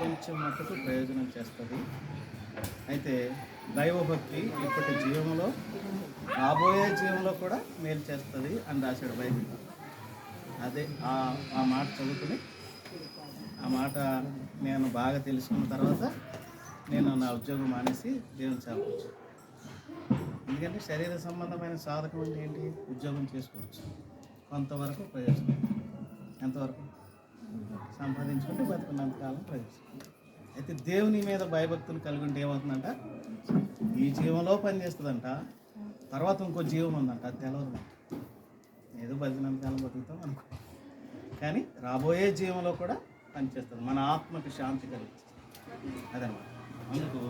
కొంచెం మట్టుకు ప్రయోజనం చేస్తుంది. అయితే దైవభక్తి ఇప్పటి జీవంలో రాబోయే జీవంలో కూడా మేలు చేస్తుంది అని రాశాడు బైబిల్. అదే ఆ మాట చదువుకుని ఆ మాట నేను బాగా తెలుసుకున్న తర్వాత నేను నా ఉద్యోగం మానేసి దేవుని సేవకు. ఎందుకంటే శరీర సంబంధమైన సాధకం అంటే ఏంటి? ఉద్యోగం చేసుకోవచ్చు, కొంతవరకు ప్రయోజనం, ఎంతవరకు సంపాదించుకుంటే బతుకున్నంతకాలం ప్రయోజనం. అయితే దేవుని మీద భయభక్తులు కలిగి ఉంటే ఏమవుతుందంట? ఈ జీవంలో పనిచేస్తుందంట, తర్వాత ఇంకో జీవం ఉందంట, అది తెలవదు. ఏదో బతికినంతకాలం బతుకుతాం అనుకో, కానీ రాబోయే జీవంలో కూడా పనిచేస్తుంది, మన ఆత్మకి శాంతి కలిగిస్తుంది. అదనమాట. అందుకు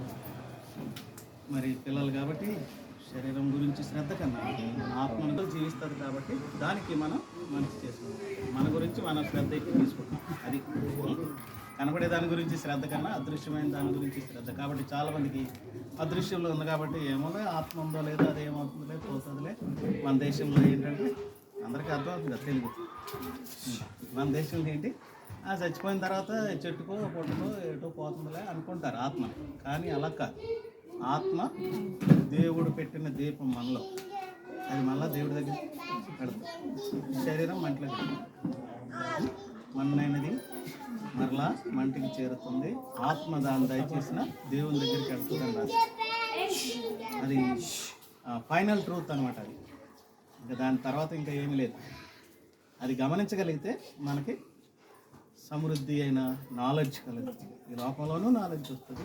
మరి పిల్లలు కాబట్టి శరీరం గురించి శ్రద్ధ కన్నా ఆత్మతో జీవిస్తుంది కాబట్టి దానికి మనం మంచి చేసుకుంటాం. మన గురించి మనం శ్రద్ధ ఎక్కువ తీసుకుంటాం. అది కనబడే దాని గురించి శ్రద్ధ కన్నా అదృశ్యమైన దాని గురించి శ్రద్ధ. కాబట్టి చాలామందికి అదృశ్యంలో ఉంది కాబట్టి ఏమోలే, ఆత్మ ఉందో లేదో అదేమవుతుందిలే, పోతుందిలే. మన దేశంలో ఏంటంటే అందరికీ అర్థమవుతుంది కదా తెలుగు. మన దేశంలో ఏంటి, చచ్చిపోయిన తర్వాత చెట్టుకో పొట్టుకో ఎటో పోతుందిలే అనుకుంటారు ఆత్మ. కానీ అలా కాదు. ఆత్మ దేవుడు పెట్టిన దీపం మనలో, అది మళ్ళీ దేవుడి దగ్గర పెడతాం. శరీరం మంటలో మన్నైనది మరలా మంటికి చేరుతుంది, ఆత్మ దాన్ని దయచేసిన దేవుని దగ్గరికి వెళ్తుందండి. అది ఫైనల్ ట్రూత్ అనమాట. అది ఇంకా దాని తర్వాత ఇంకా ఏమీ లేదు. అది గమనించగలిగితే మనకి సమృద్ధి అయిన నాలెడ్జ్ కలుగుతుంది. ఈ లోకంలోనూ నాలెడ్జ్ వస్తుంది,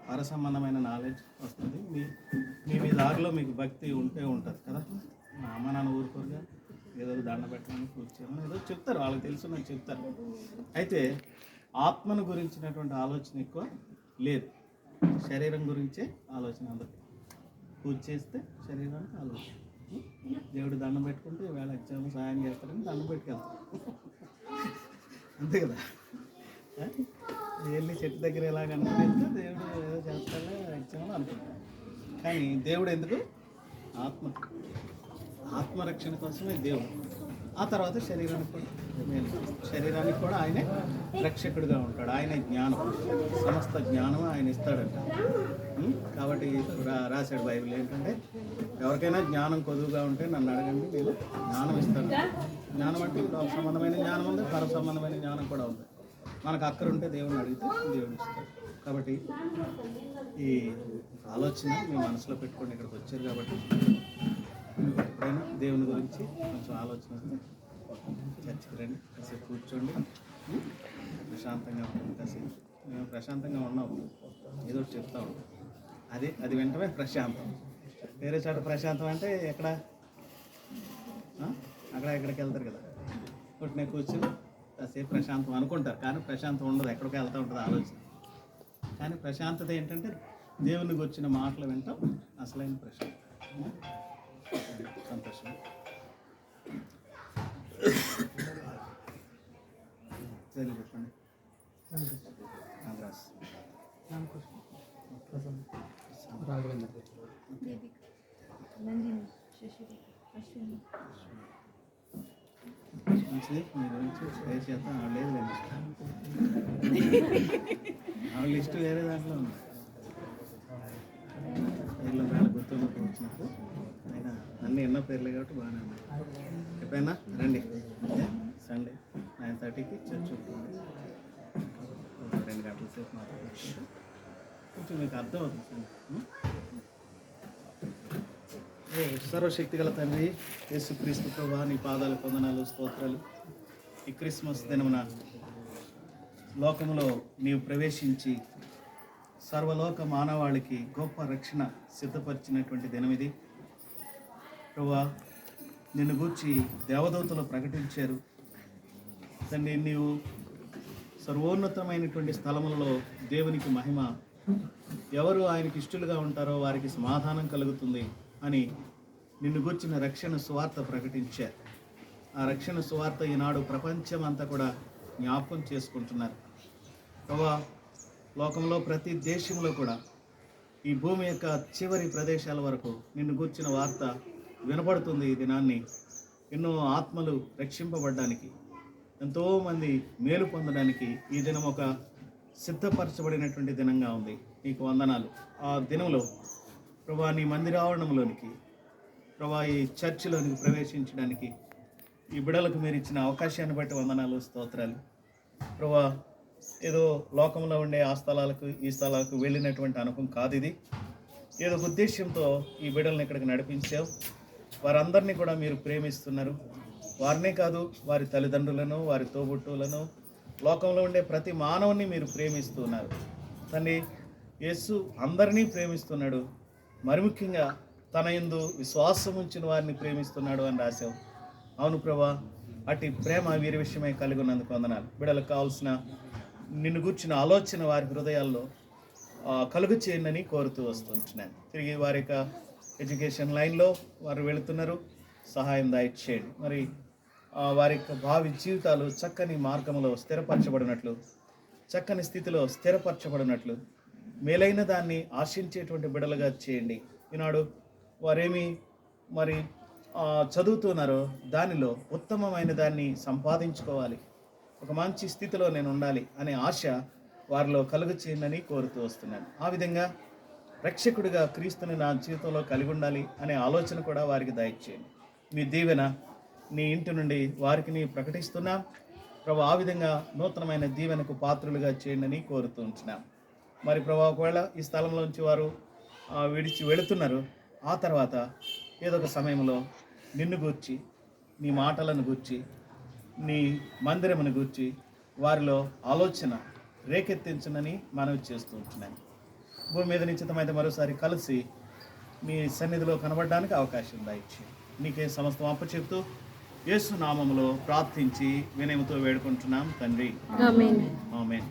పర సంబంధమైన నాలెడ్జ్ వస్తుంది. మీ దారిలో మీకు భక్తి ఉంటే ఉంటుంది కదా. మా అమ్మ నాన్న ఊరుకోరుగా ఏదో దండ పెట్టమని కూర్చోమని ఏదో చెప్తారు, వాళ్ళకి తెలుసు నాకు చెప్తారు. అయితే ఆత్మను గురించినటువంటి ఆలోచన ఎక్కువ లేదు, శరీరం గురించే ఆలోచన. అందరికి పూజ చేస్తే శరీరానికి ఆలోచన. దేవుడు దండం పెట్టుకుంటే వేళ ఎగ్జామ్ సాయం చేస్తారని దండం పెట్టుకెళ్తాం, అంతే కదా. వెళ్ళి చెట్టు దగ్గర ఎలాగ అనుకుంటే దేవుడు ఏదో చేస్తాడే ఎగ్జామ్లో అనుకుంటాం. కానీ దేవుడు ఎందుకు? ఆత్మరక్షణ కోసమే దేవుడు. ఆ తర్వాత శరీరానికి కూడా ఆయనే రక్షకుడిగా ఉంటాడు. ఆయనే జ్ఞానం, సమస్త జ్ఞానం ఆయన ఇస్తాడంట. కాబట్టి రాశాడు బైబిల్ ఏంటంటే, ఎవరికైనా జ్ఞానం కొదువుగా ఉంటే నన్ను అడగండి, నేను జ్ఞానం ఇస్తాను. జ్ఞానం అంటే లోక సంబంధమైన జ్ఞానం ఉంది, పర సంబంధమైన జ్ఞానం కూడా ఉంది. మనకు అక్కర ఉంటే దేవుడిని అడిగితే దేవుడు ఇస్తాడు. కాబట్టి ఈ ఆలోచన మీ మనసులో పెట్టుకోండి. ఇక్కడికి వచ్చారు కాబట్టి ఎప్పుడైనా దేవుని గురించి కొంచెం ఆలోచన వస్తే చర్చికి రండి, కాసేపు కూర్చోండి, ప్రశాంతంగా ఉంటుంది. కాసేపు మేము ప్రశాంతంగా ఉన్నాము, ఏదో ఒకటి చెప్తా ఉంటాం. అది వెంటనే ప్రశాంతం. వేరే చోట ప్రశాంతం అంటే అక్కడ ఎక్కడికి వెళ్తారు కదా, కొట్టిన కూర్చొని కాసేపు ప్రశాంతం అనుకుంటారు. కానీ ప్రశాంతం ఉండదు, ఎక్కడికి వెళ్తూ ఉంటుంది ఆలోచన. కానీ ప్రశాంతత ఏంటంటే దేవునికి వచ్చిన మాటలు వింటాం, అసలైన ప్రశాంతత. సంతోషం. సరే చెప్పండి. మంచిది, మీ గురించి షేర్ చేద్దాం. లేదులేండి, ఆ లిస్టు వేరే దాంట్లో ఉంది. పేర్లు వేళ గుర్తున్నట్టు వచ్చినప్పుడు అయినా అన్నీ ఎన్నో పేర్లే కాబట్టి బాగానే ఉన్నాయి. ఎప్పుడైనా రండి, సండే 9:30కి చర్చ్ ఉంటుంది. 2 గంటల సేపు మాట్లాడుతుంటే కొంచెం మీకు అర్థం అవుతుంది. సర్వశక్తి గల తండ్రి యేసుక్రీస్తు ప్రభువా, నీ పాదాలు వందనాలు, స్తోత్రాలు. ఈ క్రిస్మస్ దినమున లోకంలో నీవు ప్రవేశించి సర్వలోక మానవాళికి గొప్ప రక్షణ సిద్ధపరిచినటువంటి దినం ఇది ప్రభువా. నిన్ను గూర్చి దేవదూతలు ప్రకటించారు తండ్రి. నీవు సర్వోన్నతమైనటువంటి స్థలములలో దేవునికి మహిమ, ఎవరు ఆయనకి ఇష్టలుగా ఉంటారో వారికి సమాధానం కలుగుతుంది అని నిన్ను గూర్చిన రక్షణ సువార్త ప్రకటించారు. ఆ రక్షణ సువార్త ఈనాడు ప్రపంచం అంతా కూడా జ్ఞాపకం చేసుకుంటున్నారు ప్రభువా. లోకంలో ప్రతి దేశంలో కూడా ఈ భూమి యొక్క చివరి ప్రదేశాల వరకు నిన్ను గూర్చిన వార్త వినపడుతుంది. ఈ దినాన్ని ఎన్నో ఆత్మలు రక్షింపబడడానికి, ఎంతోమంది మేలు పొందడానికి ఈ దినం ఒక సిద్ధపరచబడినటువంటి దినంగా ఉంది. నీకు వందనాలు. ఆ దినంలో ప్రభా నీ మందిరావరణంలోనికి, ప్రభా ఈ చర్చిలోనికి ప్రవేశించడానికి ఈ బిడలకు మీరు ఇచ్చిన అవకాశాన్ని బట్టి వందనాలు, స్తోత్రాలు. ప్రభా ఏదో లోకంలో ఉండే ఆ స్థలాలకు ఈ స్థలాలకు వెళ్ళినటువంటి అనుభవం కాదు ఇది. ఏదో ఉద్దేశంతో ఈ బిడ్డలను ఇక్కడికి నడిపించావు. వారందరినీ కూడా మీరు ప్రేమిస్తున్నారు. వారినే కాదు, వారి తల్లిదండ్రులను, వారి తోబుట్టువులను, లోకంలో ఉండే ప్రతి మానవుని మీరు ప్రేమిస్తున్నారు తండ్రి. యేసు అందరినీ ప్రేమిస్తున్నాడు. మరి ముఖ్యంగా తన యందు విశ్వాసం ఉంచిన వారిని ప్రేమిస్తున్నాడు అని రాశావు. అవును ప్రభా, అటు ప్రేమ వీరి విషయమై కలిగి ఉన్నందుకు వందనాలు. బిడ్డలకు కావాల్సిన నిన్ను గూర్చిన ఆలోచన వారి హృదయాల్లో కలుగు చేయండి కోరుతూ వస్తుంటున్నాను. తిరిగి వారి యొక్క ఎడ్యుకేషన్ లైన్లో వారు వెళుతున్నారు, సహాయం దయచేయండి. మరి వారి యొక్క భావి జీవితాలు చక్కని మార్గంలో స్థిరపరచబడినట్లు, చక్కని స్థితిలో స్థిరపరచబడినట్లు, మేలైన దాన్ని ఆశించేటువంటి బిడలుగా చేయండి. ఈనాడు వారేమి మరి చదువుతున్నారో దానిలో ఉత్తమమైన దాన్ని సంపాదించుకోవాలి, ఒక మంచి స్థితిలో నేను ఉండాలి అనే ఆశ వారిలో కలుగు చేయండి కోరుతూ వస్తున్నాను. ఆ విధంగా రక్షకుడిగా క్రీస్తుని నా జీవితంలో కలిగి ఉండాలి అనే ఆలోచన కూడా వారికి దయచేయండి. మీ దీవెన నీ ఇంటి నుండి వారికి ప్రకటిస్తున్నాం ప్రభు. ఆ విధంగా నూతనమైన దీవెనకు పాత్రులుగా చేయండి కోరుతూ ఉంటున్నాం. మరి ప్రభు ఒకవేళ ఈ స్థలంలోంచి వారు విడిచి వెళుతున్నారు, ఆ తర్వాత ఏదో ఒక సమయంలో నిన్ను గూర్చి, నీ మాటలను గూర్చి, నీ మందిరమును గూర్చి వారిలో ఆలోచన రేకెత్తించనని మనవి చేస్తూ ఉంటున్నాను. భూమి మీద నిశ్చితమైతే మరోసారి కలిసి మీ సన్నిధిలో కనబడడానికి అవకాశం దయచేయండి. నీకే సమస్తం అప్పచెప్తూ యేసు నామములో ప్రార్థించి వినయముతో వేడుకుంటున్నాం తండ్రి. ఆమేన్.